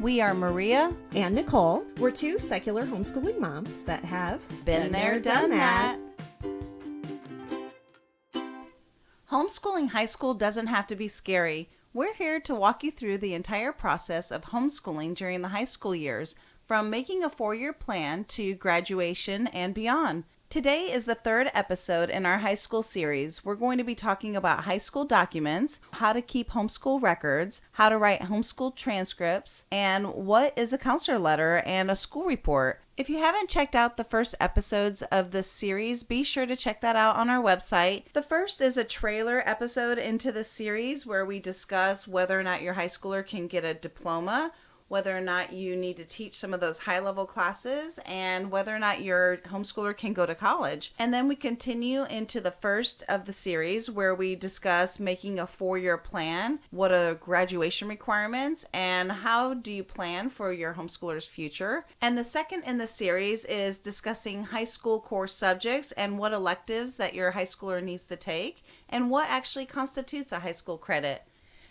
We are Maria and Nicole. We're two secular homeschooling moms that have been there, done that. Homeschooling high school doesn't have to be scary. We're here to walk you through the entire process of homeschooling during the high school years, from making a 4-year plan to graduation and beyond. Today is the 3rd episode in our high school series. We're going to be talking about high school documents, how to keep homeschool records, how to write homeschool transcripts, and what is a counselor letter and a school report. If you haven't checked out the first episodes of this series, be sure to check that out on our website. The first is a trailer episode into the series where we discuss whether or not your high schooler can get a diploma, whether or not you need to teach some of those high-level classes, and whether or not your homeschooler can go to college. And then we continue into the first of the series where we discuss making a 4-year plan, what are graduation requirements, and how do you plan for your homeschooler's future. And the second in the series is discussing high school core subjects and what electives that your high schooler needs to take, and what actually constitutes a high school credit.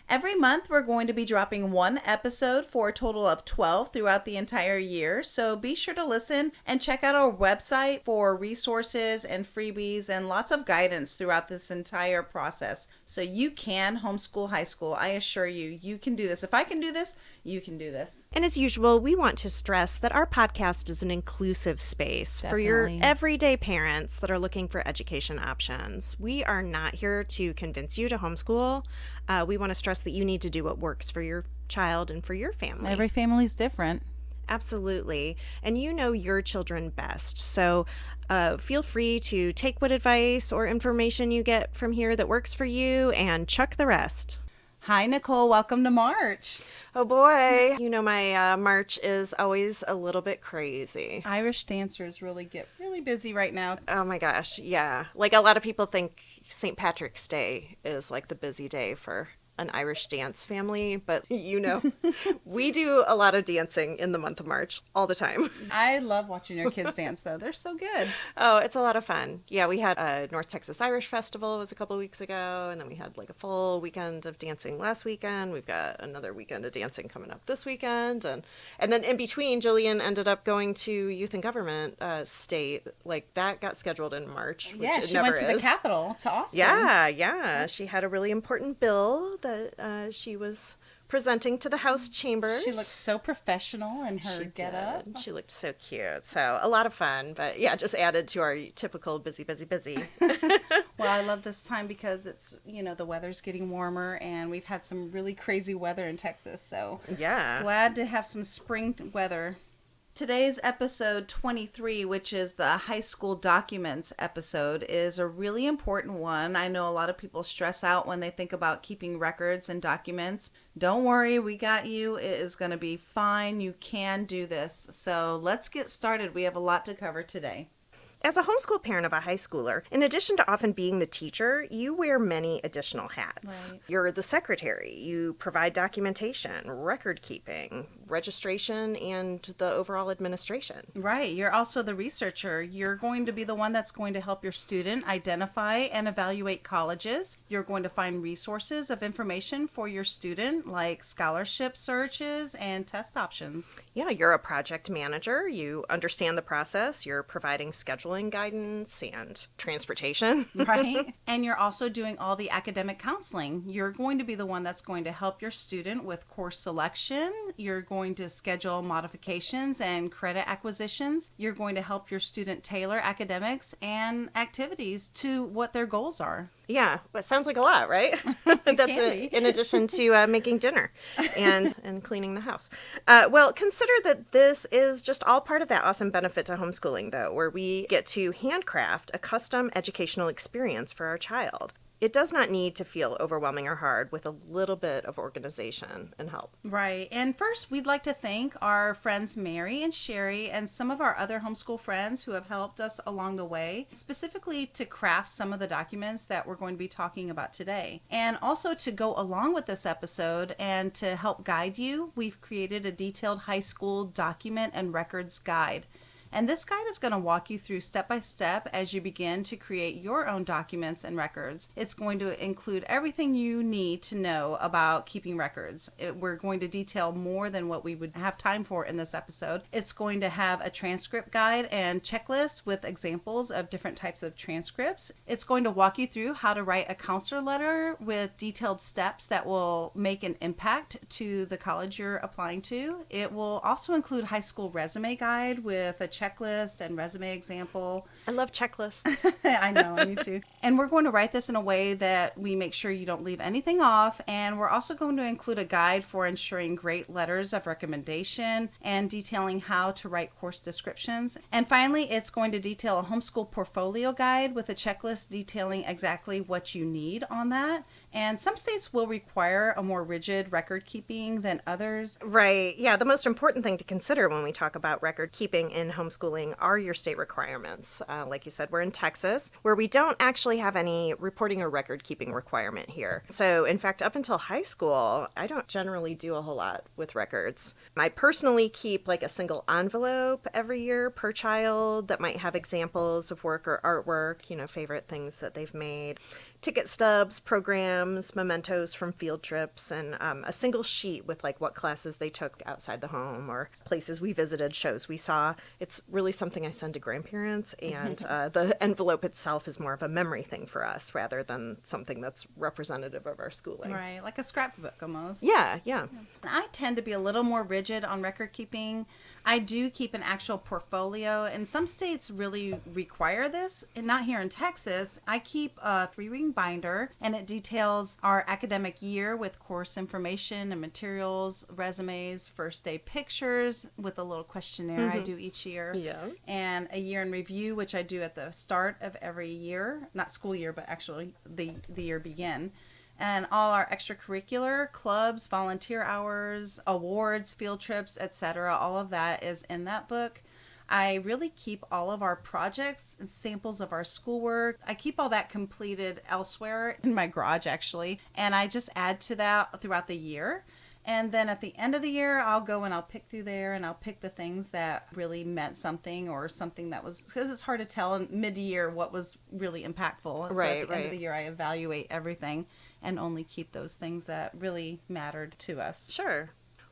Every month, we're going to be dropping 1 episode for a total of 12 throughout the entire year. So be sure to listen and check out our website for resources and freebies and lots of guidance throughout this entire process. So you can homeschool high school. I assure you, you can do this. If I can do this, you can do this. And as usual, we want to stress that our podcast is an inclusive space for your everyday parents that are looking for education options. We are not here to convince you to homeschool. We want to stress that you need to do what works for your child and for your family. Every family's different. Absolutely. And you know your children best. So feel free to take what advice or information you get from here that works for you and chuck the rest. Hi, Nicole. Welcome to March. Oh, boy. You know, my March is always a little bit crazy. Irish dancers get really busy right now. Oh, my gosh. Yeah. Like a lot of people think St. Patrick's Day is like the busy day for an Irish dance family, but you know, we do a lot of dancing in the month of March all the time. I love watching your kids dance though. They're so good. Oh, it's a lot of fun. Yeah, we had a North Texas Irish Festival was a couple of weeks ago, and then we had like a full weekend of dancing last weekend. We've got another weekend of dancing coming up this weekend, and then in between, Jillian ended up going to Youth and Government State. Like that got scheduled in March. Yeah, she went to the Capitol, to Austin. Yeah. Yes. She had a really important bill that she was presenting to the House chambers. She looked so professional in her getup. She looked so cute. So a lot of fun, but yeah, just added to our typical busy. Well, I love this time because it's, you know, the weather's getting warmer and we've had some really crazy weather in Texas. So yeah, glad to have some spring weather. Today's episode 23, which is the high school documents episode, is a really important one. I know a lot of people stress out when they think about keeping records and documents. Don't worry, we got you. It is going to be fine. You can do this. So let's get started. We have a lot to cover today. As a homeschool parent of a high schooler, in addition to often being the teacher, you wear many additional hats. Right. You're the secretary. You provide documentation, record keeping, registration, and the overall administration. Right. You're also the researcher. You're going to be the one that's going to help your student identify and evaluate colleges. You're going to find resources of information for your student, like scholarship searches and test options. Yeah, you're a project manager. You understand the process. You're providing scheduling guidance and transportation. Right. And you're also doing all the academic counseling. You're going to be the one that's going to help your student with course selection. You're going to schedule modifications and credit acquisitions. You're going to help your student tailor academics and activities to what their goals are. Yeah, it sounds like a lot, right? That's in addition to making dinner and cleaning the house. Well, consider that this is just all part of that awesome benefit to homeschooling, though, where we get to handcraft a custom educational experience for our child. It does not need to feel overwhelming or hard with a little bit of organization and help. Right. And first, we'd like to thank our friends Mary and Sherry and some of our other homeschool friends who have helped us along the way, specifically to craft some of the documents that we're going to be talking about today. And also to go along with this episode and to help guide you, we've created a detailed high school document and records guide. And this guide is going to walk you through step by step as you begin to create your own documents and records. It's going to include everything you need to know about keeping records. We're going to detail more than what we would have time for in this episode. It's going to have a transcript guide and checklist with examples of different types of transcripts. It's going to walk you through how to write a counselor letter with detailed steps that will make an impact to the college you're applying to. It will also include high school resume guide with a checklist and resume example. I love checklists. I know, me too. And we're going to write this in a way that we make sure you don't leave anything off. And we're also going to include a guide for ensuring great letters of recommendation and detailing how to write course descriptions. And finally, it's going to detail a homeschool portfolio guide with a checklist detailing exactly what you need on that. And some states will require a more rigid record keeping than others. Right. Yeah. The most important thing to consider when we talk about record keeping in homeschooling are your state requirements. Like you said, we're in Texas, where we don't actually have any reporting or record keeping requirement here. So, in fact, up until high school, I don't generally do a whole lot with records. I personally keep like a single envelope every year per child that might have examples of work or artwork, favorite things that they've made. Ticket stubs, programs, mementos from field trips, and a single sheet with like what classes they took outside the home or places we visited, shows we saw. It's really something I send to grandparents, and the envelope itself is more of a memory thing for us rather than something that's representative of our schooling. Right, like a scrapbook almost. Yeah. I tend to be a little more rigid on record keeping. I do keep an actual portfolio, and some states really require this, and not here in Texas. I keep a 3-ring binder, and it details our academic year with course information and materials, resumes, first day pictures with a little questionnaire I do each year, and a year in review, which I do at the start of every year, not school year, but actually the year begin. And all our extracurricular clubs, volunteer hours, awards, field trips, etc., all of that is in that book. I really keep all of our projects and samples of our schoolwork. I keep all that completed elsewhere in my garage, actually, and I just add to that throughout the year. And then at the end of the year, I'll go and I'll pick through there and I'll pick the things that really meant something or something that was, because it's hard to tell in mid-year what was really impactful. So at the end of the year, I evaluate everything and only keep those things that really mattered to us. Sure.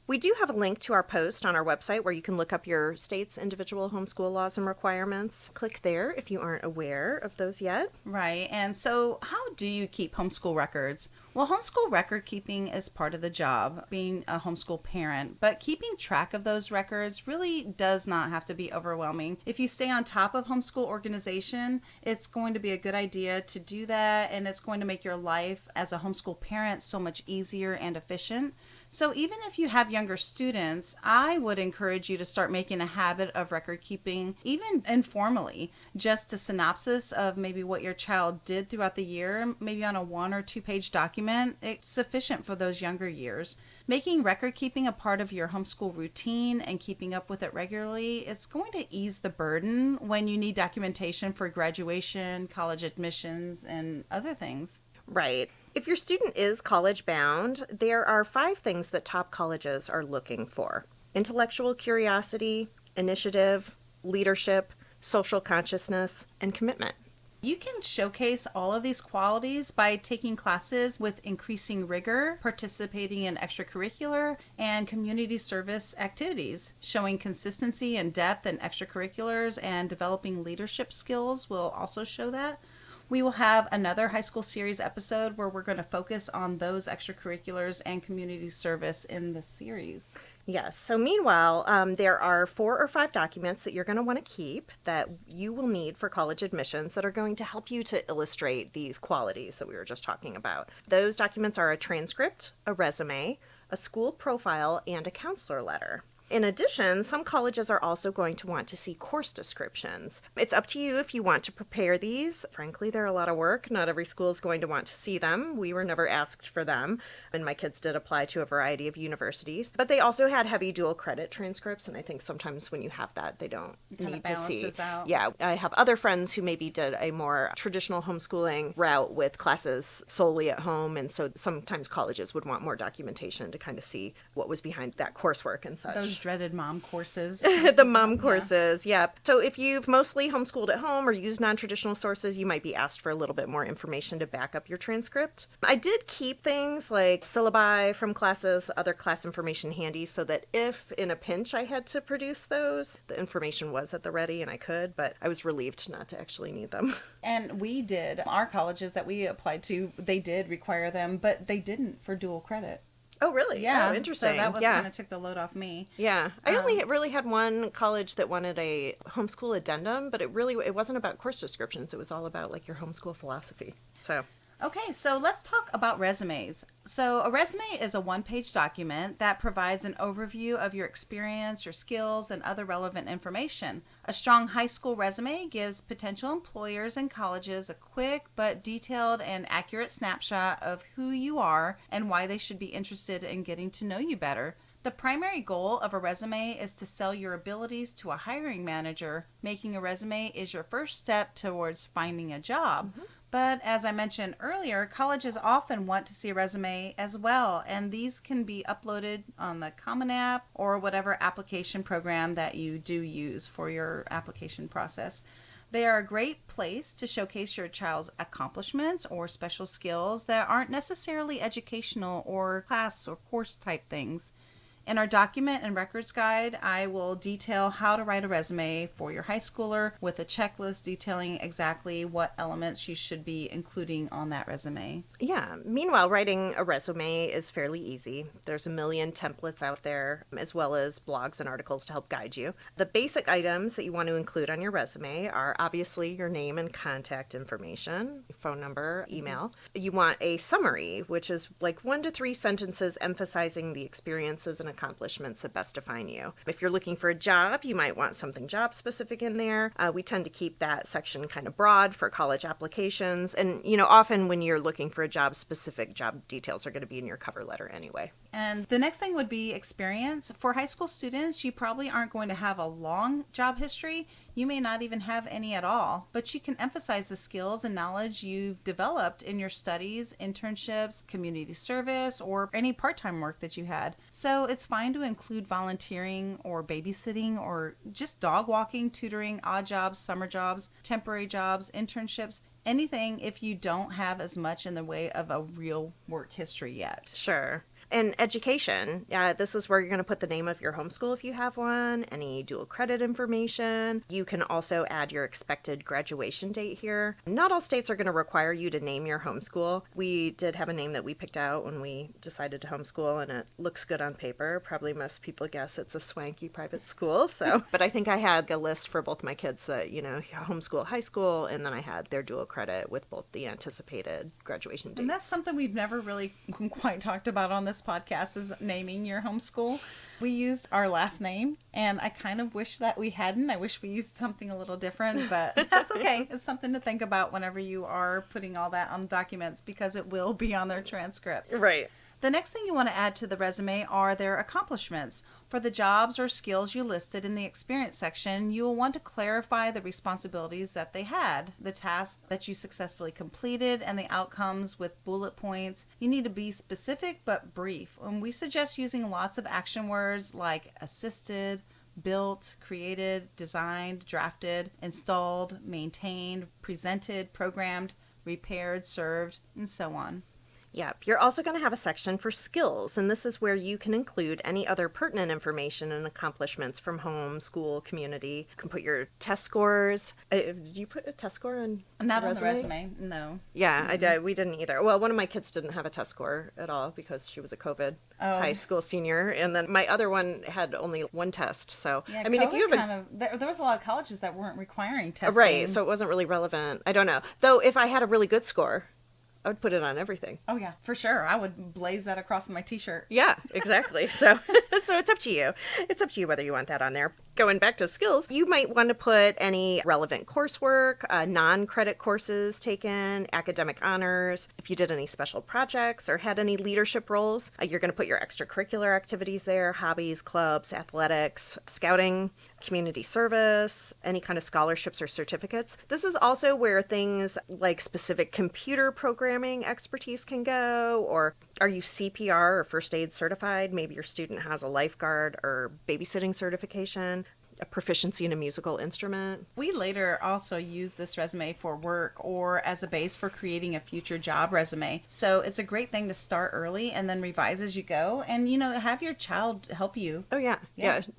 We do have a link to our post on our website where you can look up your state's individual homeschool laws and requirements. Click there if you aren't aware of those yet. Right. And so how do you keep homeschool records? Well, homeschool record keeping is part of the job, being a homeschool parent, but keeping track of those records really does not have to be overwhelming. If you stay on top of homeschool organization, it's going to be a good idea to do that, and it's going to make your life as a homeschool parent so much easier and efficient. So even if you have younger students, I would encourage you to start making a habit of record keeping, even informally, just a synopsis of maybe what your child did throughout the year, maybe on a 1 or 2 page document. It's sufficient for those younger years. Making record keeping a part of your homeschool routine and keeping up with it regularly, it's going to ease the burden when you need documentation for graduation, college admissions, and other things. Right. If your student is college bound, there are 5 things that top colleges are looking for: intellectual curiosity, initiative, leadership, social consciousness, and commitment. You can showcase all of these qualities by taking classes with increasing rigor, participating in extracurricular and community service activities. Showing consistency and depth in extracurriculars and developing leadership skills will also show that. We will have another high school series episode where we're going to focus on those extracurriculars and community service in the series. Yes. So meanwhile, there are 4 or 5 documents that you're going to want to keep that you will need for college admissions that are going to help you to illustrate these qualities that we were just talking about. Those documents are a transcript, a resume, a school profile, and a counselor letter. In addition, some colleges are also going to want to see course descriptions. It's up to you if you want to prepare these. Frankly, they're a lot of work. Not every school is going to want to see them. We were never asked for them, and my kids did apply to a variety of universities. But they also had heavy dual credit transcripts, and I think sometimes when you have that, they don't need to see. Out. Yeah, I have other friends who maybe did a more traditional homeschooling route with classes solely at home, and so sometimes colleges would want more documentation to kind of see what was behind that coursework and such. Those dreaded mom courses. The mom courses, yeah. So if you've mostly homeschooled at home or used non-traditional sources, you might be asked for a little bit more information to back up your transcript. I did keep things like syllabi from classes, other class information handy, so that if in a pinch I had to produce those, the information was at the ready and I could, but I was relieved not to actually need them. And we did. Our colleges that we applied to, they did require them, but they didn't for dual credit. Oh, really? Yeah. Oh, interesting. So that was yeah. kind of took the load off me. Yeah. I only really had one college that wanted a homeschool addendum, but it wasn't about course descriptions. It was all about like your homeschool philosophy. So... Okay, so let's talk about resumes. So a resume is a one-page document that provides an overview of your experience, your skills, and other relevant information. A strong high school resume gives potential employers and colleges a quick but detailed and accurate snapshot of who you are and why they should be interested in getting to know you better. The primary goal of a resume is to sell your abilities to a hiring manager. Making a resume is your first step towards finding a job. Mm-hmm. But as I mentioned earlier, colleges often want to see a resume as well, and these can be uploaded on the Common App or whatever application program that you do use for your application process. They are a great place to showcase your child's accomplishments or special skills that aren't necessarily educational or class or course type things. In our document and records guide, I will detail how to write a resume for your high schooler with a checklist detailing exactly what elements you should be including on that resume. Yeah. Meanwhile, writing a resume is fairly easy. There's a million templates out there, as well as blogs and articles to help guide you. The basic items that you want to include on your resume are obviously your name and contact information, phone number, email. You want a summary, which is like 1 to 3 sentences emphasizing the experiences and accomplishments that best define you. If you're looking for a job, you might want something job specific in there. We tend to keep that section kind of broad for college applications. And, often when you're looking for a job specific, job details are going to be in your cover letter anyway. And the next thing would be experience. For high school students, you probably aren't going to have a long job history. You may not even have any at all, but you can emphasize the skills and knowledge you've developed in your studies, internships, community service, or any part-time work that you had. So it's fine to include volunteering or babysitting or just dog walking, tutoring, odd jobs, summer jobs, temporary jobs, internships, anything if you don't have as much in the way of a real work history yet. Sure. And education, this is where you're going to put the name of your homeschool if you have one, any dual credit information. You can also add your expected graduation date here. Not all states are going to require you to name your homeschool. We did have a name that we picked out when we decided to homeschool, and it looks good on paper. Probably most people guess it's a swanky private school. But I think I had a list for both my kids that, homeschool, high school, and then I had their dual credit with both the anticipated graduation dates. And that's something we've never really quite talked about on this podcast, is naming your homeschool. We used our last name, and I kind of wish that we hadn't. I wish we used something a little different, but that's okay. It's something to think about whenever you are putting all that on documents, because it will be on their transcript. Right. The next thing you want to add to the resume are their accomplishments. For the jobs or skills you listed in the experience section, you will want to clarify the responsibilities that they had, the tasks that you successfully completed, and the outcomes with bullet points. You need to be specific but brief. And we suggest using lots of action words like assisted, built, created, designed, drafted, installed, maintained, presented, programmed, repaired, served, and so on. Yep. You're also going to have a section for skills, and this is where you can include any other pertinent information and accomplishments from home, school, community. You can put your test scores. Did you put a test score on Not the on the resume, no. Yeah, I did. We didn't either. Well, one of my kids didn't have a test score at all because she was a COVID high school senior, and then my other one had only one test. So, yeah, I mean, if you have there was a lot of colleges that weren't requiring testing. Right, so it wasn't really relevant. I don't know. Though, if I had a really good score, I would put it on everything. Oh, yeah, for sure. I would blaze that across my t-shirt. Yeah, exactly. So it's up to you. It's up to you whether you want that on there. Going back to skills, you might want to put any relevant coursework, non-credit courses taken, academic honors, if you did any special projects or had any leadership roles. You're going to put your extracurricular activities there, hobbies, clubs, athletics, scouting, community service, any kind of scholarships or certificates. This is also where things like specific computer programming expertise can go, or are you CPR or first aid certified? Maybe your student has as a lifeguard or babysitting certification, a proficiency in a musical instrument. We later also use this resume for work or as a base for creating a future job resume. So it's a great thing to start early and then revise as you go, and have your child help you. Oh yeah.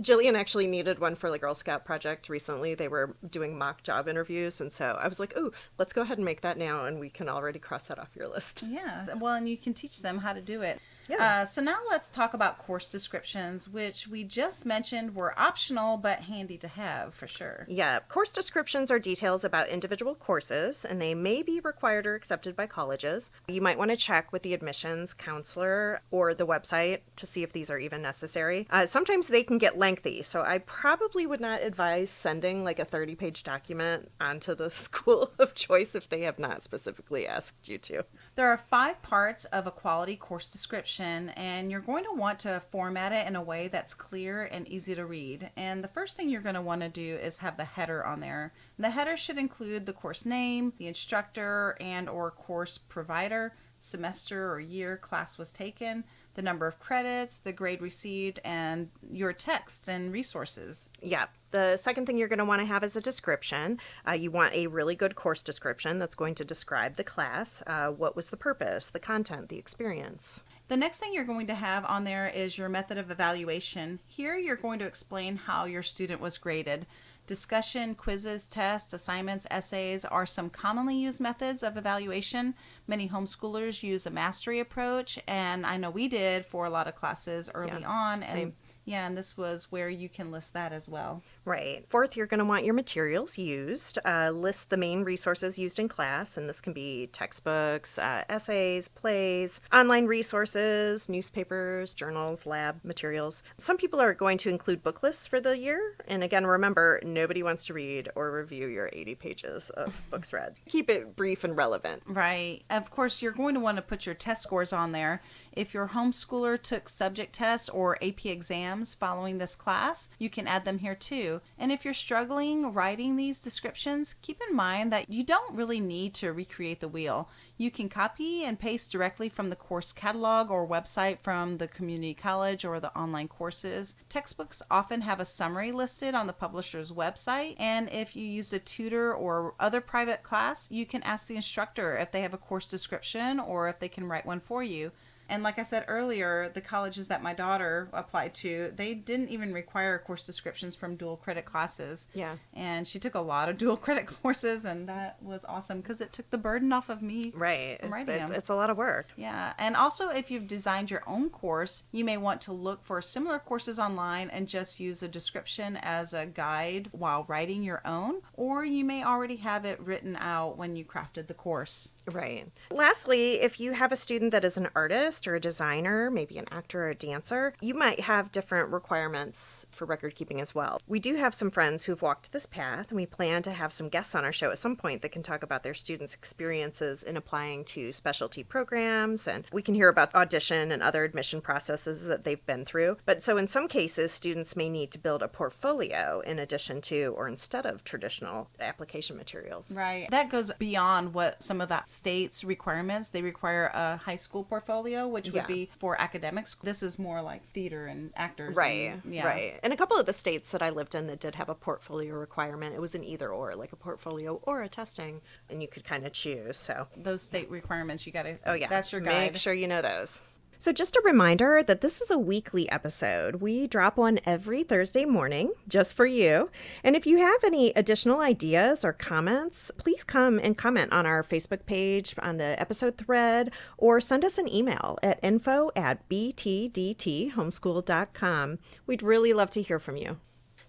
Jillian actually needed one for the Girl Scout project recently. They were doing mock job interviews, and so I was like, oh, let's go ahead and make that now, and we can already cross that off your list. Yeah, well, and you can teach them how to do it. Yeah. So now let's talk about course descriptions, which we just mentioned were optional but handy to have for sure. Yeah, course descriptions are details about individual courses, and they may be required or accepted by colleges. You might want to check with the admissions counselor or the website to see if these are even necessary. Sometimes they can get lengthy, so I probably would not advise sending like a 30-page document onto the school of choice if they have not specifically asked you to. There are 5 parts of a quality course description, and you're going to want to format it in a way that's clear and easy to read. And the first thing you're going to want to do is have the header on there. The header should include the course name, the instructor and or course provider, semester or year class was taken, the number of credits, the grade received, and your texts and resources. Yeah. The second thing you're going to want to have is a description. You want a really good course description that's going to describe the class. What was the purpose, the content, the experience. The next thing you're going to have on there is your method of evaluation. Here you're going to explain how your student was graded. Discussion, quizzes, tests, assignments, essays are some commonly used methods of evaluation. Many homeschoolers use a mastery approach, and I know we did for a lot of classes early on. Same. And this was where you can list that as well. Right. Fourth, you're going to want your materials used. List the main resources used in class, and this can be textbooks, essays, plays, online resources, newspapers, journals, lab materials. Some people are going to include book lists for the year. And again, remember, nobody wants to read or review your 80 pages of books read. Keep it brief and relevant. Right. Of course, you're going to want to put your test scores on there. If your homeschooler took subject tests or AP exams following this class, you can add them here too. And if you're struggling writing these descriptions, keep in mind that you don't really need to recreate the wheel. You can copy and paste directly from the course catalog or website from the community college or the online courses. Textbooks often have a summary listed on the publisher's website, and if you use a tutor or other private class, you can ask the instructor if they have a course description or if they can write one for you. And like I said earlier, the colleges that my daughter applied to, they didn't even require course descriptions from dual credit classes. Yeah. And she took a lot of dual credit courses, and that was awesome because it took the burden off of me. Right. From writing them. It's a lot of work. Yeah. And also, if you've designed your own course, you may want to look for similar courses online and just use a description as a guide while writing your own, or you may already have it written out when you crafted the course. Right. Lastly, if you have a student that is an artist or a designer, maybe an actor or a dancer, you might have different requirements for record keeping as well. We do have some friends who've walked this path, and we plan to have some guests on our show at some point that can talk about their students' experiences in applying to specialty programs, and we can hear about audition and other admission processes that they've been through. But so in some cases, students may need to build a portfolio in addition to or instead of traditional application materials. Right. That goes beyond what some of that state's requirements. They require a high school portfolio, which would be for academics. This is more like theater and actors. Right. And, yeah. Right. And a couple of the states that I lived in that did have a portfolio requirement, it was an either or, like a portfolio or a testing, and you could kind of choose. So those state requirements, you got to, oh yeah, that's your guide. Make sure you know those. So just a reminder that this is a weekly episode. We drop one every Thursday morning just for you. And if you have any additional ideas or comments, please come and comment on our Facebook page, on the episode thread, or send us an email at info@btdthomeschool.com. We'd really love to hear from you.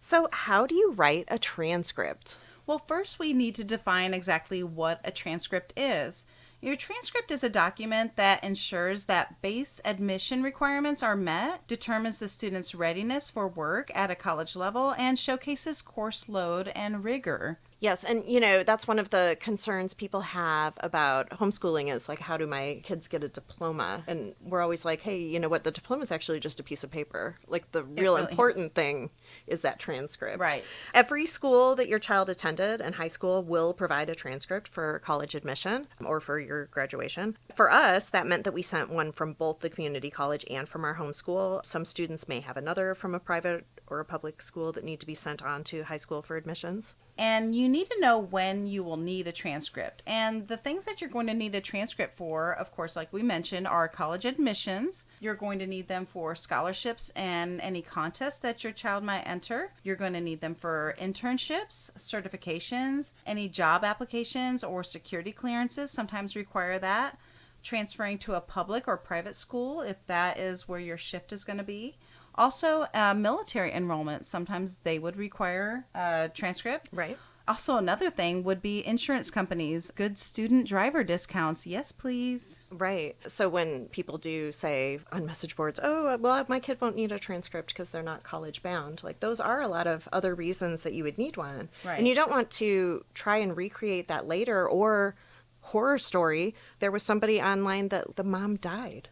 So how do you write a transcript? Well, first we need to define exactly what a transcript is. Your transcript is a document that ensures that base admission requirements are met, determines the student's readiness for work at a college level, and showcases course load and rigor. Yes, and that's one of the concerns people have about homeschooling is like, how do my kids get a diploma? And we're always like, hey, you know what? The diploma is actually just a piece of paper. Like the real really important thing is that transcript. Right. Every school that your child attended in high school will provide a transcript for college admission or for your graduation. For us, that meant that we sent one from both the community college and from our homeschool. Some students may have another from a private or a public school that need to be sent on to high school for admissions. And you need to know when you will need a transcript. And the things that you're going to need a transcript for, of course, like we mentioned, are college admissions. You're going to need them for scholarships and any contests that your child might enter. You're going to need them for internships, certifications, any job applications or security clearances sometimes require that. Transferring to a public or private school if that is where your shift is going to be. Also, military enrollment, sometimes they would require a transcript. Right. Also, another thing would be insurance companies, good student driver discounts. Yes, please. Right. So when people do say on message boards, oh, well, my kid won't need a transcript because they're not college bound. Like those are a lot of other reasons that you would need one. Right. And you don't want to try and recreate that later. Or horror story, there was somebody online that the mom died.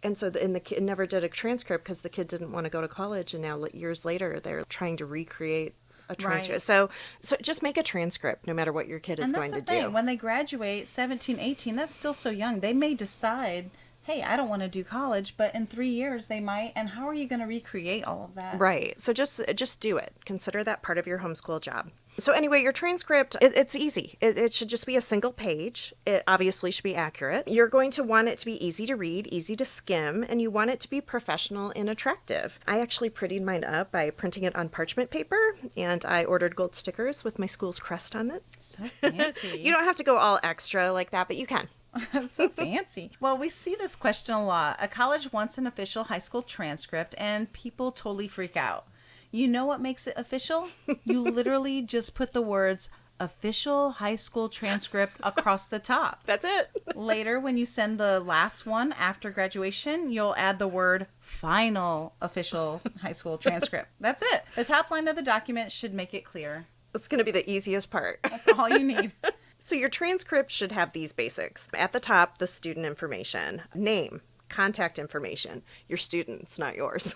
And so the kid never did a transcript because the kid didn't want to go to college. And now years later, they're trying to recreate a transcript. Right. So just make a transcript no matter what your kid is going to do. And that's the thing. When they graduate, 17, 18, that's still so young. They may decide, hey, I don't want to do college, but in 3 years they might. And how are you going to recreate all of that? Right. So just do it. Consider that part of your homeschool job. So anyway, your transcript, it's easy. It should just be a single page. It obviously should be accurate. You're going to want it to be easy to read, easy to skim, and you want it to be professional and attractive. I actually prettied mine up by printing it on parchment paper, and I ordered gold stickers with my school's crest on it. So fancy. You don't have to go all extra like that, but you can. That's so fancy. Well, we see this question a lot. A college wants an official high school transcript, and people totally freak out. You know what makes it official? You literally just put the words official high school transcript across the top. That's it. Later, when you send the last one after graduation, you'll add the word final official high school transcript. That's it. The top line of the document should make it clear. It's going to be the easiest part. That's all you need. So your transcript should have these basics. At the top, the student information, name, contact information, your students, not yours.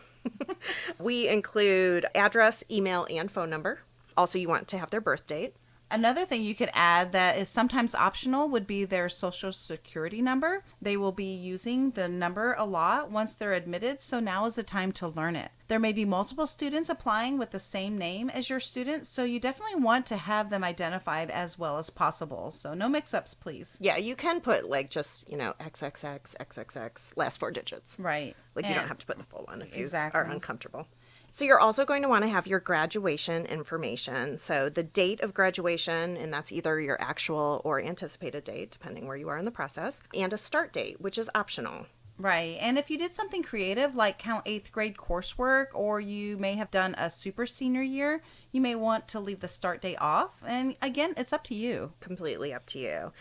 We include address, email, and phone number. Also, you want to have their birth date. Another thing you could add that is sometimes optional would be their social security number. They will be using the number a lot once they're admitted, so now is the time to learn it. There may be multiple students applying with the same name as your student, so you definitely want to have them identified as well as possible. So no mix-ups, please. Yeah, you can put like just, XXX, XXX, last 4 digits. Right. Like you don't have to put the full one if you Exactly. are uncomfortable. So you're also going to want to have your graduation information. So the date of graduation, and that's either your actual or anticipated date, depending where you are in the process, and a start date, which is optional. Right. And if you did something creative like count 8th grade coursework, or you may have done a super senior year, you may want to leave the start date off. And again, it's up to you. Completely up to you.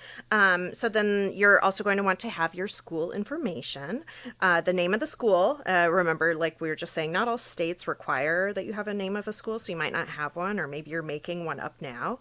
So then you're also going to want to have your school information, the name of the school. Remember, like we were just saying, not all states require that you have a name of a school, so you might not have one, or maybe you're making one up now.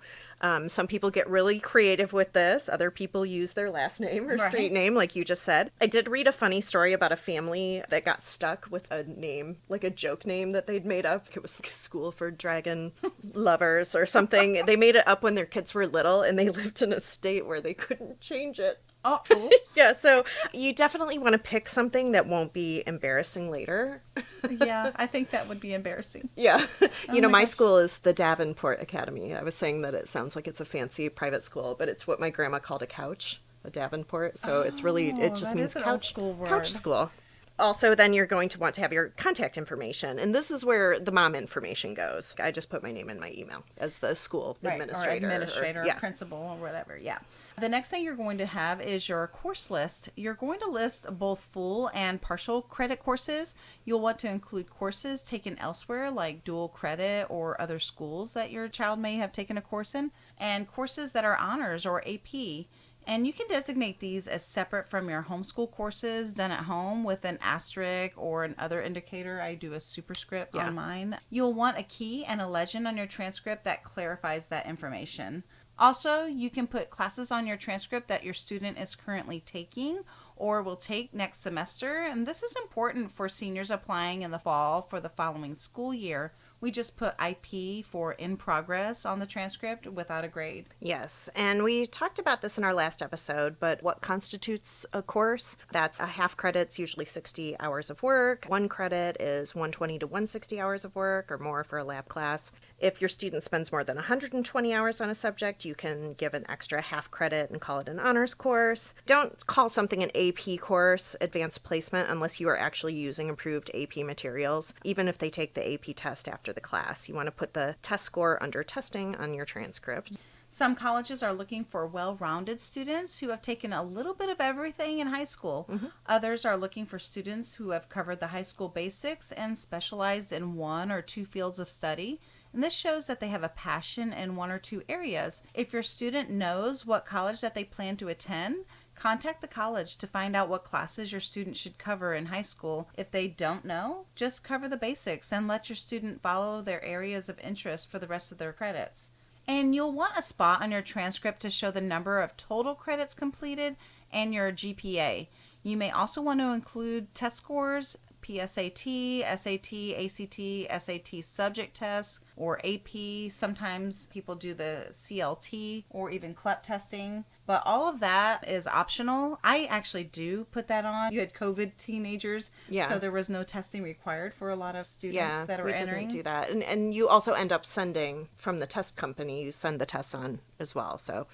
Some people get really creative with this. Other people use their last name or street name, like you just said. I did read a funny story about a family that got stuck with a name, like a joke name that they'd made up. It was like a school for dragon lovers or something. They made it up when their kids were little, and they lived in a state where they couldn't change it. Uh-oh. Yeah, so you definitely want to pick something that won't be embarrassing later. Yeah, I think that would be embarrassing. Yeah. Oh my gosh. school is the Davenport Academy. I was saying that it sounds like it's a fancy private school, but it's what my grandma called a couch, a Davenport. So it's really, it just that means is an couch, old school word. couch school. Also, then you're going to want to have your contact information. And this is where the mom information goes. I just put my name and my email as the school administrator. Or administrator, or or principal, or whatever. Yeah. The next thing you're going to have is your course list. You're going to list both full and partial credit courses. You'll want to include courses taken elsewhere, like dual credit or other schools that your child may have taken a course in, and courses that are honors or AP. And you can designate these as separate from your homeschool courses done at home with an asterisk or an other indicator. I do a superscript on mine. You'll want a key and a legend on your transcript that clarifies that information. Also, you can put classes on your transcript that your student is currently taking or will take next semester. And this is important for seniors applying in the fall for the following school year. We just put IP for in progress on the transcript without a grade. Yes, and we talked about this in our last episode, but what constitutes a course? That's a half credit's usually 60 hours of work. 1 credit is 120 to 160 hours of work or more for a lab class. If your student spends more than 120 hours on a subject, you can give an extra half credit and call it an honors course. Don't call something an AP course, advanced placement, unless you are actually using approved AP materials, even if they take the AP test after the class. You want to put the test score under testing on your transcript. Some colleges are looking for well-rounded students who have taken a little bit of everything in high school. Others are looking for students who have covered the high school basics and specialized in 1 or 2 fields of study. And this shows that they have a passion in 1 or 2 areas. If your student knows what college that they plan to attend, contact the college to find out what classes your student should cover in high school. If they don't know, just cover the basics and let your student follow their areas of interest for the rest of their credits. And you'll want a spot on your transcript to show the number of total credits completed and your GPA. You may also want to include test scores, PSAT, SAT, ACT, SAT subject tests, or AP. Sometimes people do the CLT or even CLEP testing, but all of that is optional. I actually do put that on. You had COVID teenagers, so there was no testing required for a lot of students that are entering. We didn't do that. And you also end up sending from the test company, you send the tests on as well. So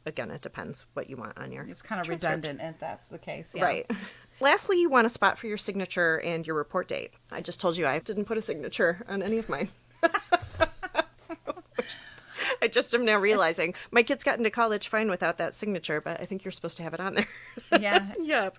again, it depends what you want on your It's kind of transcript. redundant if that's the case. Right. Lastly, you want a spot for your signature and your report date. I just told you I didn't put a signature on any of mine. I just am now realizing my kids got into college fine without that signature, but I think you're supposed to have it on there. Yep.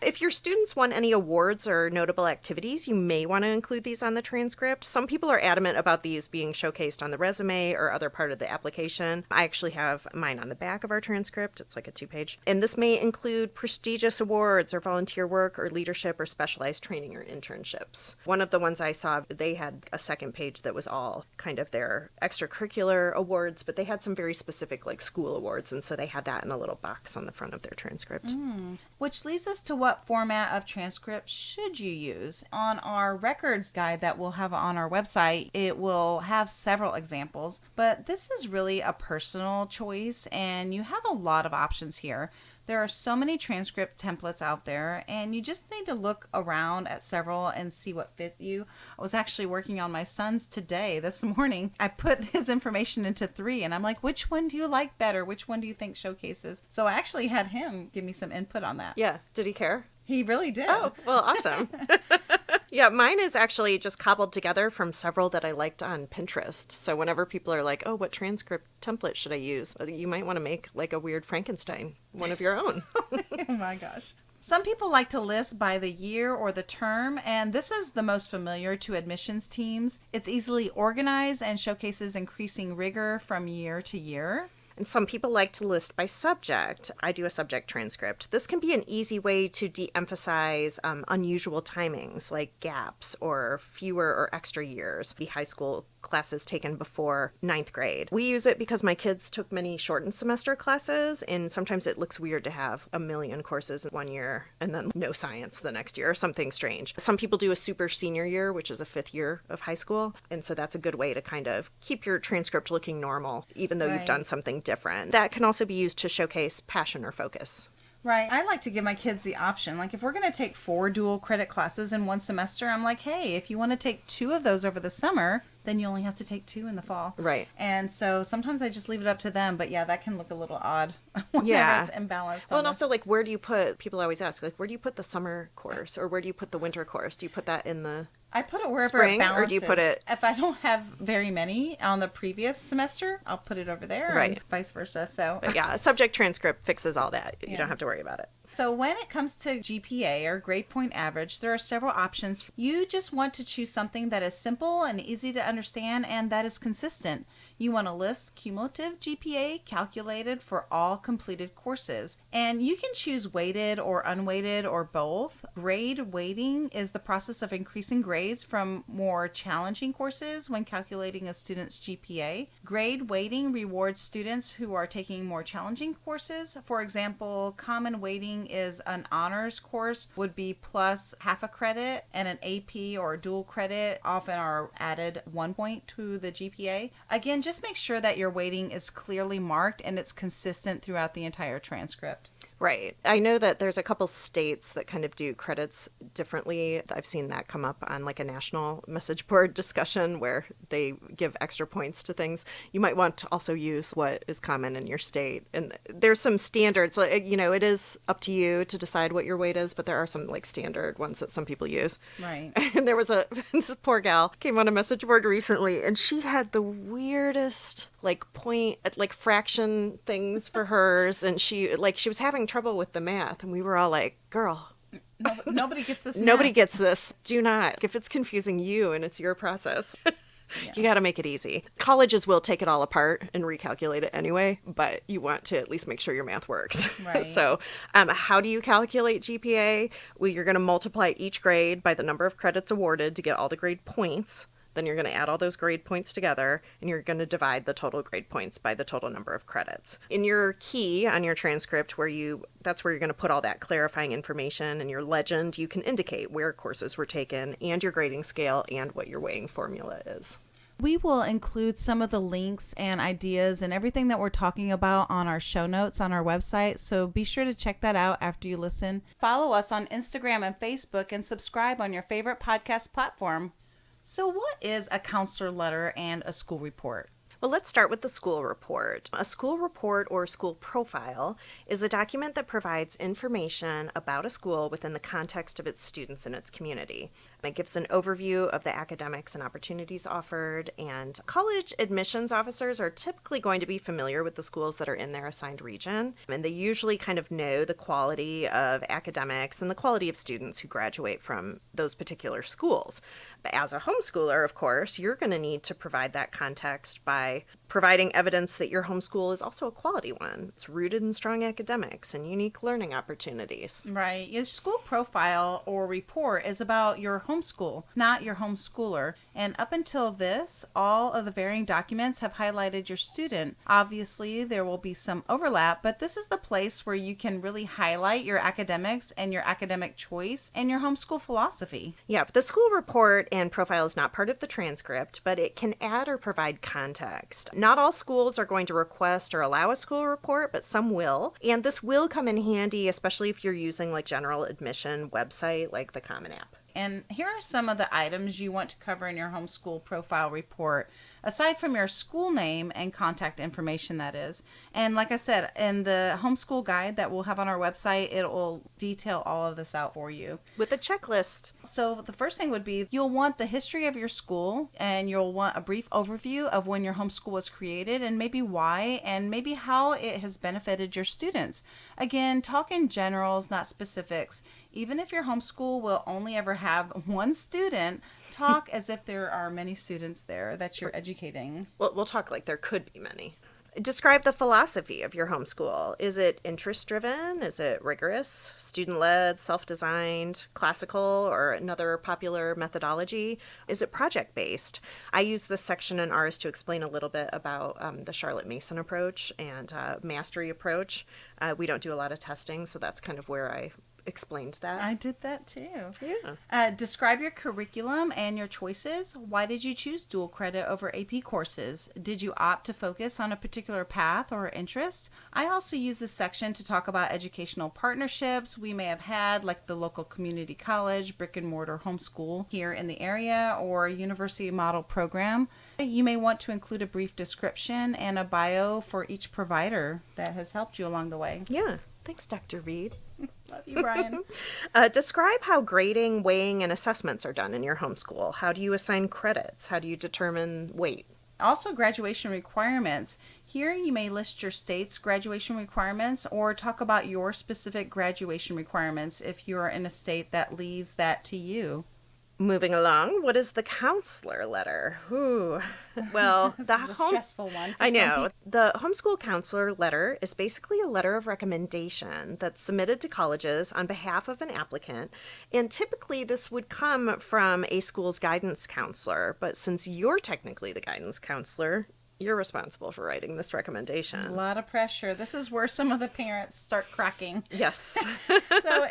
If your students won any awards or notable activities, you may want to include these on the transcript. Some people are adamant about these being showcased on the resume or other part of the application. I actually have mine on the back of our transcript. It's like a 2-page. And this may include prestigious awards or volunteer work or leadership or specialized training or internships. One of the ones I saw, they had a second page that was all kind of their extracurricular awards, but they had some very specific like school awards. And so they had that in a little box on the front of their transcript. Which leads us to what format of transcript should you use. On our records guide that we'll have on our website, it will have several examples, but this is really a personal choice and you have a lot of options here. There are so many transcript templates out there, and you just need to look around at several and see what fit you. I was actually working on my son's today, this morning. I put his information into 3, and I'm like, which one do you like better? Which one do you think showcases? So I actually had him give me some input on that. Yeah. Did he care? He really did. Oh, well, awesome. Yeah, mine is actually just cobbled together from several that I liked on Pinterest. So whenever people are like, oh, what transcript template should I use? You might want to make like a weird Frankenstein, one of your own. Oh my gosh. Some people like to list by the year or the term, and this is the most familiar to admissions teams. It's easily organized and showcases increasing rigor from year to year. And some people like to list by subject. I do a subject transcript. This can be an easy way to de-emphasize unusual timings like gaps or fewer or extra years. The high school classes taken before 9th grade. We use it because my kids took many shortened semester classes, and sometimes it looks weird to have a million courses in 1 year and then no science the next year or something strange. Some people do a super senior year, which is a 5th year of high school, and so that's a good way to kind of keep your transcript looking normal, even though you've done something different. That can also be used to showcase passion or focus. Right. I like to give my kids the option. Like if we're going to take 4 dual credit classes in one semester, I'm like, hey, if you want to take 2 of those over the summer, then you only have to take 2 in the fall. Right. And so sometimes I just leave it up to them. But yeah, that can look a little odd whenever it's imbalanced. Well, and also like where do you put, people always ask, like where do you put the summer course or where do you put the winter course? Do you put that in the I put it wherever spring, it balances. or do you put it... If I don't have very many on the previous semester, I'll put it over there and vice versa. So But yeah, a subject transcript fixes all that. You don't have to worry about it. So when it comes to GPA or grade point average, there are several options. You just want to choose something that is simple and easy to understand and that is consistent. You want to list cumulative GPA calculated for all completed courses. And you can choose weighted or unweighted or both. Grade weighting is the process of increasing grades from more challenging courses when calculating a student's GPA. Grade weighting rewards students who are taking more challenging courses. For example, common weighting is an honors course would be plus half a credit, and an AP or dual credit often are added 1 point to the GPA. Again, just make sure that your weighting is clearly marked and it's consistent throughout the entire transcript. Right. I know that there's a couple states that kind of do credits differently. I've seen that come up on like a national message board discussion where they give extra points to things. You might want to also use what is common in your state. And there's some standards, it is up to you to decide what your weight is, but there are some like standard ones that some people use. Right. And there was this poor gal came on a message board recently, and she had the weirdest fraction things for hers, and she was having trouble with the math, and we were all like, girl, nobody gets this. Nobody gets this. Do not. If it's confusing you and it's your process, you got to make it easy. Colleges will take it all apart and recalculate it anyway, but you want to at least make sure your math works. Right. So how do you calculate GPA? Well, you're going to multiply each grade by the number of credits awarded to get all the grade points. Then you're going to add all those grade points together, and you're going to divide the total grade points by the total number of credits. In your key on your transcript, that's where you're going to put all that clarifying information. In your legend, you can indicate where courses were taken and your grading scale and what your weighting formula is. We will include some of the links and ideas and everything that we're talking about on our show notes on our website, so be sure to check that out after you listen. Follow us on Instagram and Facebook, and subscribe on your favorite podcast platform. So what is a counselor letter and a school report? Well, let's start with the school report. A school report or school profile is a document that provides information about a school within the context of its students and its community. It gives an overview of the academics and opportunities offered, and college admissions officers are typically going to be familiar with the schools that are in their assigned region, and they usually kind of know the quality of academics and the quality of students who graduate from those particular schools. But as a homeschooler, of course, you're going to need to provide that context by providing evidence that your homeschool is also a quality one. It's rooted in strong academics and unique learning opportunities. Right. Your school profile or report is about your homeschool, not your homeschooler. And up until this, all of the varying documents have highlighted your student. Obviously, there will be some overlap, but this is the place where you can really highlight your academics and your academic choice and your homeschool philosophy. Yeah, but the school report and profile is not part of the transcript, but it can add or provide context. Not all schools are going to request or allow a school report, but some will. And this will come in handy, especially if you're using like general admission website like the Common App. And here are some of the items you want to cover in your homeschool profile report, aside from your school name and contact information, that is. And like I said, in the homeschool guide that we'll have on our website, it will detail all of this out for you. With a checklist. So the first thing would be you'll want the history of your school, and you'll want a brief overview of when your homeschool was created and maybe why, and maybe how it has benefited your students. Again, talk in generals, not specifics. Even if your homeschool will only ever have one student, talk as if there are many students there that you're educating. We'll talk like there could be many. Describe the philosophy of your homeschool. Is it interest-driven? Is it rigorous, student-led, self-designed, classical, or another popular methodology? Is it project-based? I use this section in ours to explain a little bit about the Charlotte Mason approach and mastery approach. We don't do a lot of testing, so that's kind of where I explained that. I did that too. Yeah. Describe your curriculum and your choices. Why did you choose dual credit over AP courses? Did you opt to focus on a particular path or interest? I also use this section to talk about educational partnerships we may have had, like the local community college, brick and mortar homeschool here in the area, or university model program. You may want to include a brief description and a bio for each provider that has helped you along the way. Yeah. Thanks, Dr. Reed. Love you, Brian. Describe how grading, weighing, and assessments are done in your homeschool. How do you assign credits? How do you determine weight? Also, graduation requirements. Here you may list your state's graduation requirements or talk about your specific graduation requirements if you are in a state that leaves that to you. Moving along, what is the counselor letter? Ooh. Well, this is the stressful one. I know. The homeschool counselor letter is basically a letter of recommendation that's submitted to colleges on behalf of an applicant. And typically this would come from a school's guidance counselor. But since you're technically the guidance counselor, you're responsible for writing this recommendation. A lot of pressure. This is where some of the parents start cracking. Yes. So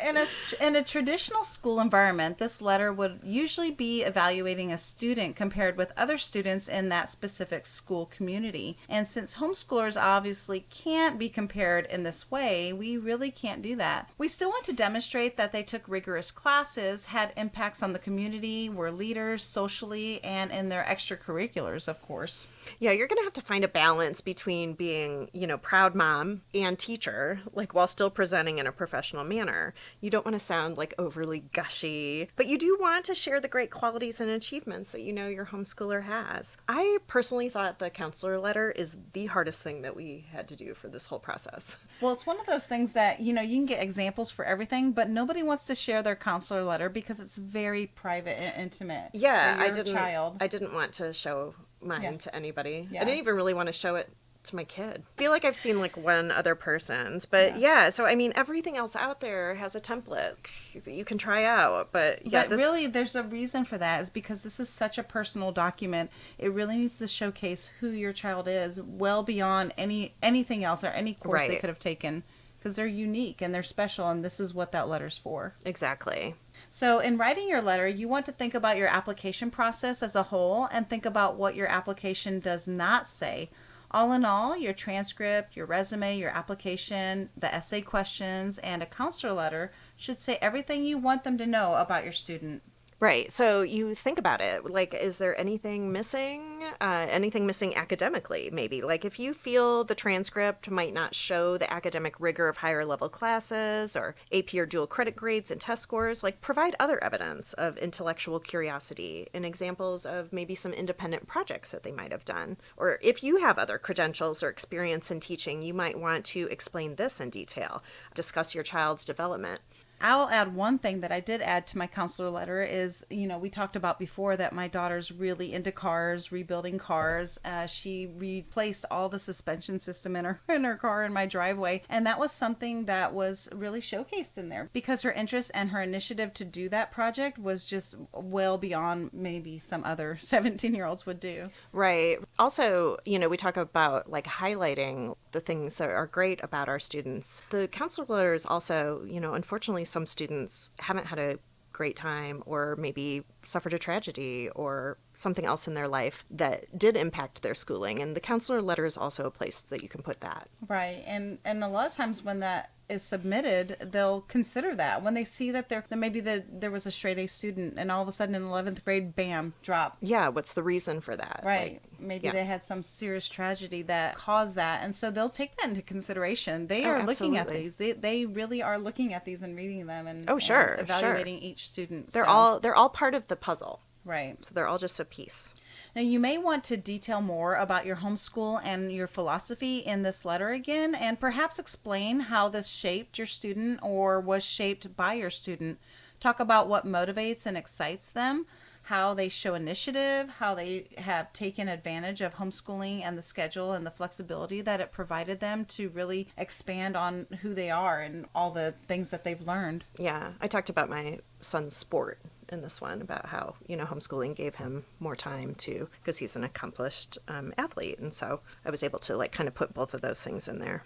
in a traditional school environment, this letter would usually be evaluating a student compared with other students in that specific school community. And since homeschoolers obviously can't be compared in this way, we really can't do that. We still want to demonstrate that they took rigorous classes, had impacts on the community, were leaders socially, and in their extracurriculars, of course. Yeah, you're going to have to find a balance between being, proud mom and teacher, like while still presenting in a professional manner. You don't want to sound like overly gushy, but you do want to share the great qualities and achievements that your homeschooler has. I personally thought the counselor letter is the hardest thing that we had to do for this whole process. Well, it's one of those things that, you can get examples for everything, but nobody wants to share their counselor letter because it's very private and intimate. Yeah, for your child. I didn't want to show mine to anybody. Yeah. I didn't even really want to show it to my kid. I feel like I've seen like one other person's, but so I mean everything else out there has a template that you can try out, but really there's a reason for that, is because this is such a personal document. It really needs to showcase who your child is well beyond anything else or any course they could have taken, because they're unique and they're special, and this is what that letter's for. Exactly. So in writing your letter, you want to think about your application process as a whole and think about what your application does not say. All in all, your transcript, your resume, your application, the essay questions, and a counselor letter should say everything you want them to know about your student. Right. So you think about it, like, is there anything missing academically, maybe? Like if you feel the transcript might not show the academic rigor of higher level classes or AP or dual credit grades and test scores, like provide other evidence of intellectual curiosity and examples of maybe some independent projects that they might have done. Or if you have other credentials or experience in teaching, you might want to explain this in detail, discuss your child's development. I'll add one thing that I did add to my counselor letter is, we talked about before that my daughter's really into cars, rebuilding cars. She replaced all the suspension system in her car in my driveway. And that was something that was really showcased in there because her interest and her initiative to do that project was just well beyond maybe some other 17-year-olds would do. Right. Also, we talk about like highlighting the things that are great about our students. The counselor letter is also, unfortunately, some students haven't had a great time or maybe suffered a tragedy or something else in their life that did impact their schooling. And the counselor letter is also a place that you can put that. Right. And a lot of times when that is submitted, they'll consider that when they see that there was a straight A student and all of a sudden in 11th grade, bam, drop. Yeah. What's the reason for that? Right. Maybe they had some serious tragedy that caused that. And so they'll take that into consideration. They are looking at these. They really are looking at these and reading them and, and evaluating each student. They're all part of the puzzle. Right. So they're all just a piece. Now, you may want to detail more about your homeschool and your philosophy in this letter again, and perhaps explain how this shaped your student or was shaped by your student. Talk about what motivates and excites them, how they show initiative, how they have taken advantage of homeschooling and the schedule and the flexibility that it provided them to really expand on who they are and all the things that they've learned. Yeah, I talked about my son's sport in this one, about how, homeschooling gave him more time because he's an accomplished athlete. And so I was able to kind of put both of those things in there.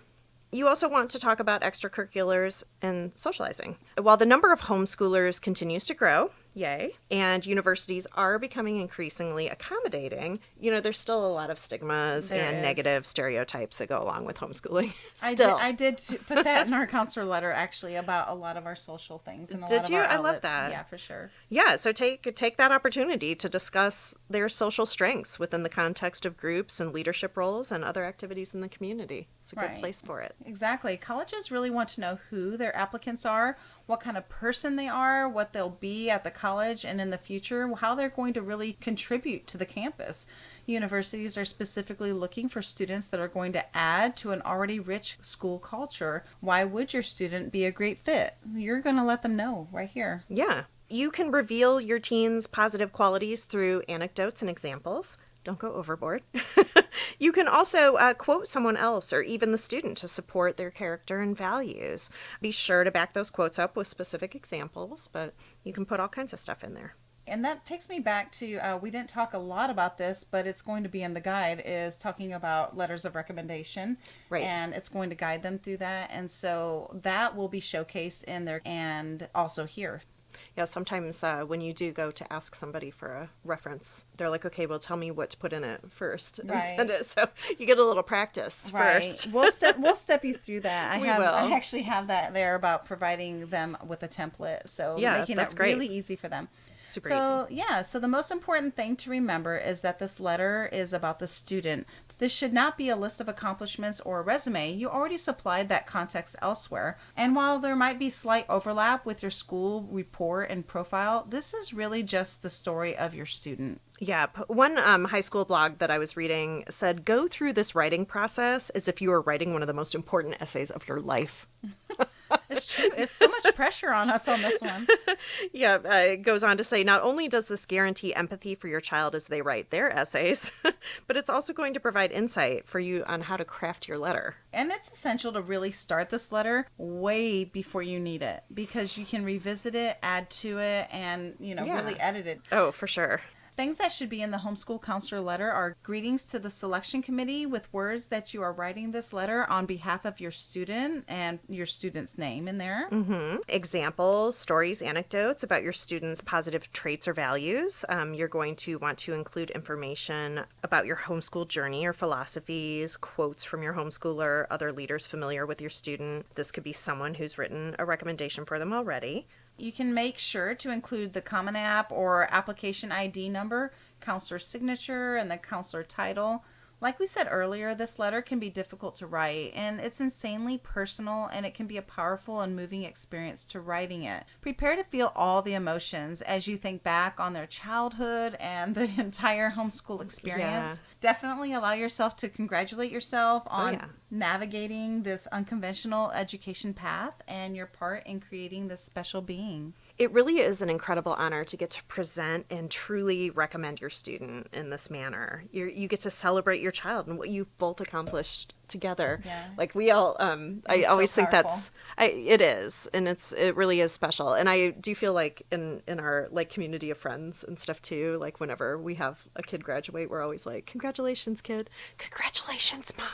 You also want to talk about extracurriculars and socializing. While the number of homeschoolers continues to grow, yay, and universities are becoming increasingly accommodating, there's still a lot of stigmas and negative stereotypes that go along with homeschooling. Still. I did put that in our counselor letter, actually, about a lot of our social things. And a lot of our outlets. I love that. Yeah, for sure. Yeah, so take that opportunity to discuss their social strengths within the context of groups and leadership roles and other activities in the community. It's a good place for it. Exactly. Colleges really want to know who their applicants are, what kind of person they are, what they'll be at the college and in the future, how they're going to really contribute to the campus. Universities are specifically looking for students that are going to add to an already rich school culture. Why would your student be a great fit? You're going to let them know right here. Yeah. You can reveal your teen's positive qualities through anecdotes and examples. Don't go overboard. You can also quote someone else or even the student to support their character and values. Be sure to back those quotes up with specific examples, but you can put all kinds of stuff in there. And that takes me back to, we didn't talk a lot about this, but it's going to be in the guide, is talking about letters of recommendation. Right. And it's going to guide them through that. And so that will be showcased in there and also here. Yeah, sometimes when you do go to ask somebody for a reference, they're like, okay, well, tell me what to put in it first and send it. So you get a little practice first. We'll step you through that. I will. I actually have that there about providing them with a template. So making it really easy for them. Super easy. Yeah, so the most important thing to remember is that this letter is about the student. This should not be a list of accomplishments or a resume. You already supplied that context elsewhere. And while there might be slight overlap with your school report and profile, this is really just the story of your student. Yeah, one high school blog that I was reading said, go through this writing process as if you were writing one of the most important essays of your life. It's true. It's so much pressure on us on this one. Yeah, it goes on to say, not only does this guarantee empathy for your child as they write their essays, but it's also going to provide insight for you on how to craft your letter. And it's essential to really start this letter way before you need it, because you can revisit it, add to it, and, really edit it. Oh, for sure. Things that should be in the homeschool counselor letter are greetings to the selection committee with words that you are writing this letter on behalf of your student and your student's name in there. Mm-hmm. Examples, stories, anecdotes about your student's positive traits or values. You're going to want to include information about your homeschool journey or philosophies, quotes from your homeschooler, other leaders familiar with your student. This could be someone who's written a recommendation for them already. You can make sure to include the Common App or application ID number, counselor signature, and the counselor title. Like we said earlier, this letter can be difficult to write, and it's insanely personal, and it can be a powerful and moving experience to writing it. Prepare to feel all the emotions as you think back on their childhood and the entire homeschool experience. Yeah. Definitely allow yourself to congratulate yourself on navigating this unconventional education path and your part in creating this special being. It really is an incredible honor to get to present and truly recommend your student in this manner. You get to celebrate your child and what you've both accomplished together. Yeah. Like we all, I always think it is, and it really is special. And I do feel like in our like community of friends and stuff too, like whenever we have a kid graduate, we're always like, congratulations, kid. Congratulations, mom.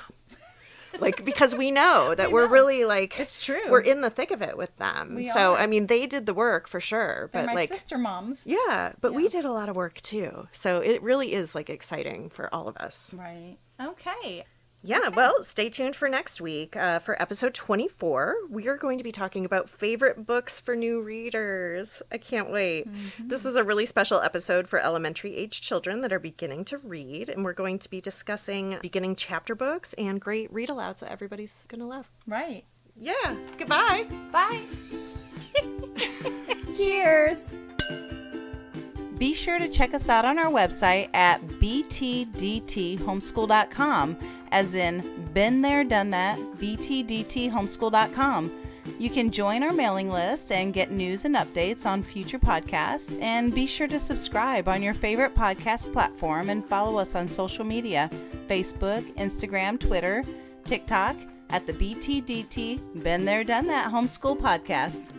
Like, because we know that we're really like, it's true. We're in the thick of it with them. We so, are. I mean, they did the work for sure. But They're my like sister moms. Yeah, but we did a lot of work too. So it really is like exciting for all of us. Right. Okay. Yeah, well, stay tuned for next week. For episode 24, we are going to be talking about favorite books for new readers. I can't wait. Mm-hmm. This is a really special episode for elementary age children that are beginning to read. And we're going to be discussing beginning chapter books and great read-alouds that everybody's going to love. Right. Yeah. Goodbye. Bye. Cheers. Be sure to check us out on our website at btdthomeschool.com, as in been there, done that, btdthomeschool.com. You can join our mailing list and get news and updates on future podcasts, and be sure to subscribe on your favorite podcast platform and follow us on social media, Facebook, Instagram, Twitter, TikTok, at the BTDT Been There, Done That Homeschool Podcast.